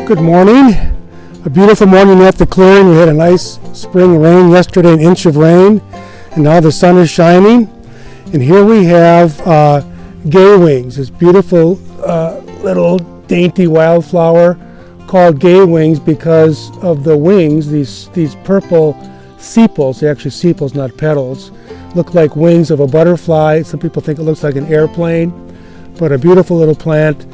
Good morning. A beautiful morning at the clearing. We had a nice spring rain yesterday, an inch of rain, and now the sun is shining. And here we have Gale wings, this beautiful little dainty wildflower called Gale wings because of the wings, these purple sepals, they're actually sepals, not petals, look like wings of a butterfly. Some people think it looks like an airplane, but a beautiful little plant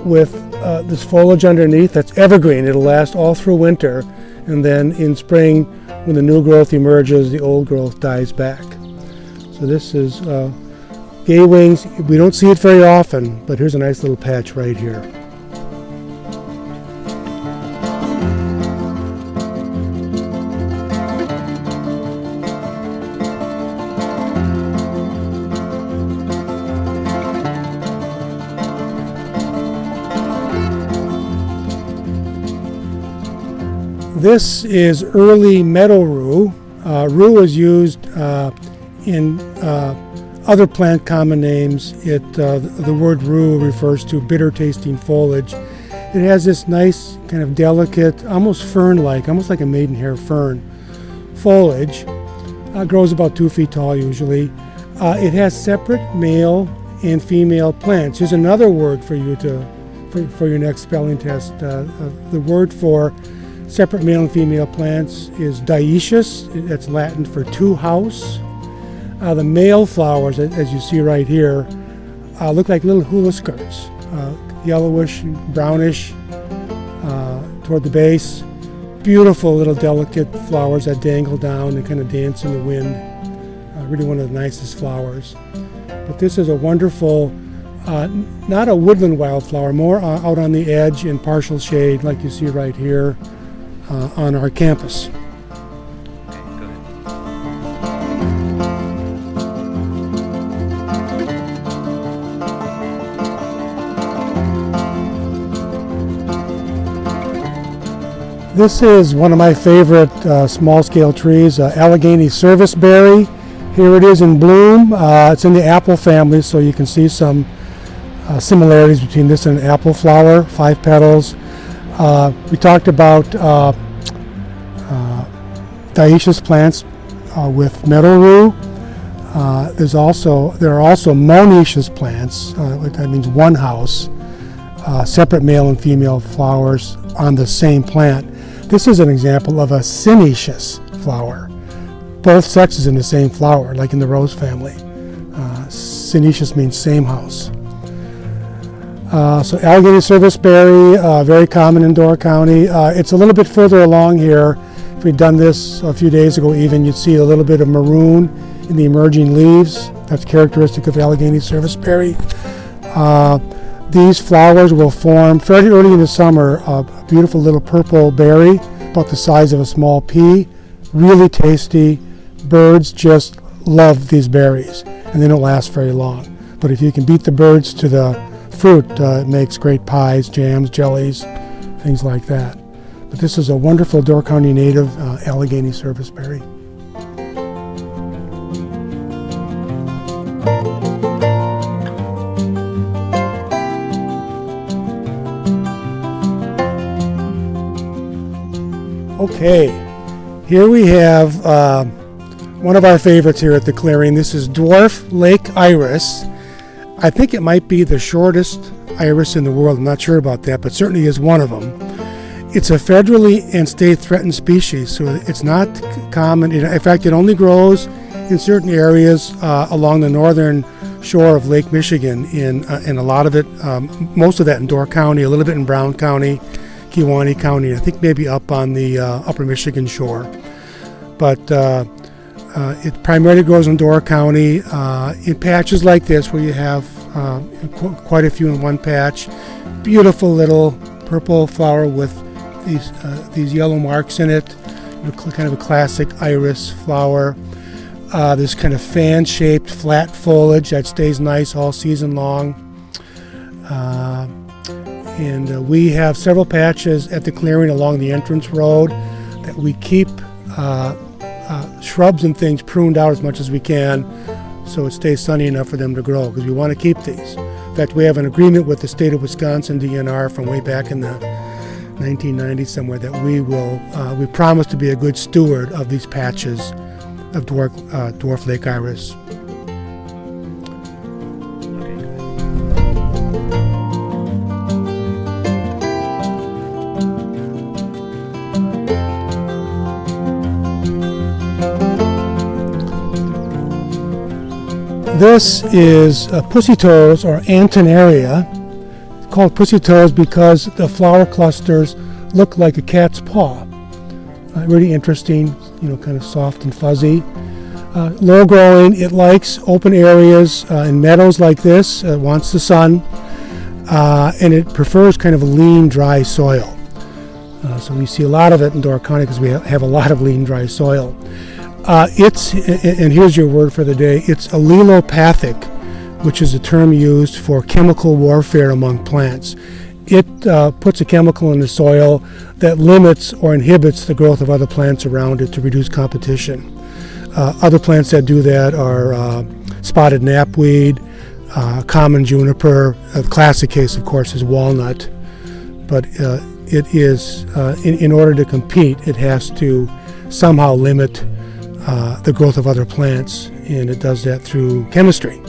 with this foliage underneath that's evergreen. It'll last all through winter, and then in spring, when the new growth emerges, the old growth dies back. So this is Gale wings. We don't see it very often, but here's a nice little patch right here. This is early Meadow-Rue. Rue is used in other plant common names. The word rue refers to bitter tasting foliage. It has this nice kind of delicate, almost fern-like, almost like a maidenhair fern foliage. Grows about 2 feet tall usually. It has separate male and female plants. Here's another word for you for your next spelling test. The word for separate male and female plants is dioecious. That's Latin for two house. The male flowers, as you see right here, look like little hula skirts, yellowish, brownish toward the base. Beautiful little delicate flowers that dangle down and kind of dance in the wind. Really one of the nicest flowers. But this is a wonderful, not a woodland wildflower, more out on the edge in partial shade like you see right here. On our campus. Okay, go ahead. This is one of my favorite small-scale trees, Allegheny Serviceberry. Here it is in bloom. It's in the apple family, so you can see some similarities between this and an apple flower, 5 petals. We talked about dioecious plants with Meadow-Rue. There are also monoecious plants. That means one house, separate male and female flowers on the same plant. This is an example of a synoecious flower. Both sexes in the same flower, like in the rose family. Synoecious means same house. So Allegheny Serviceberry, very common in Door County. It's a little bit further along here. If we'd done this a few days ago even, you'd see a little bit of maroon in the emerging leaves. That's characteristic of Allegheny Serviceberry. These flowers will form fairly early in the summer a beautiful little purple berry, about the size of a small pea. Really tasty. Birds just love these berries, and they don't last very long. But if you can beat the birds to the fruit, it makes great pies, jams, jellies, things like that. But this is a wonderful Door County native, Allegheny Serviceberry. Okay, here we have one of our favorites here at the clearing. This is Dwarf Lake Iris. I think it might be the shortest iris in the world. I'm not sure about that, but certainly is one of them. It's a federally and state threatened species, so it's not common. In fact, it only grows in certain areas along the northern shore of Lake Michigan, in a lot of it, most of that in Door County, a little bit in Brown County, Kewaunee County, I think maybe up on the upper Michigan shore. But it primarily grows in Door County in patches like this where you have quite a few in one patch. Beautiful little purple flower with these yellow marks in it, kind of a classic iris flower. This kind of fan-shaped flat foliage that stays nice all season long. And we have several patches at the clearing along the entrance road that we keep shrubs and things pruned out as much as we can so it stays sunny enough for them to grow, because we want to keep these. In fact, we have an agreement with the state of Wisconsin DNR from way back in the 1990 somewhere, that we promise to be a good steward of these patches of dwarf lake iris. This is Pussytoes, or Antonaria. It's called Pussytoes because the flower clusters look like a cat's paw. Really interesting, kind of soft and fuzzy. Low growing, it likes open areas in meadows like this. It wants the sun, and it prefers kind of a lean, dry soil. So we see a lot of it in Door County because we have a lot of lean, dry soil. And here's your word for the day, it's allelopathic, which is a term used for chemical warfare among plants. It puts a chemical in the soil that limits or inhibits the growth of other plants around it to reduce competition. Other plants that do that are spotted knapweed, common juniper. A classic case, of course, is walnut. But it is, in order to compete, it has to somehow limit the growth of other plants, and it does that through chemistry.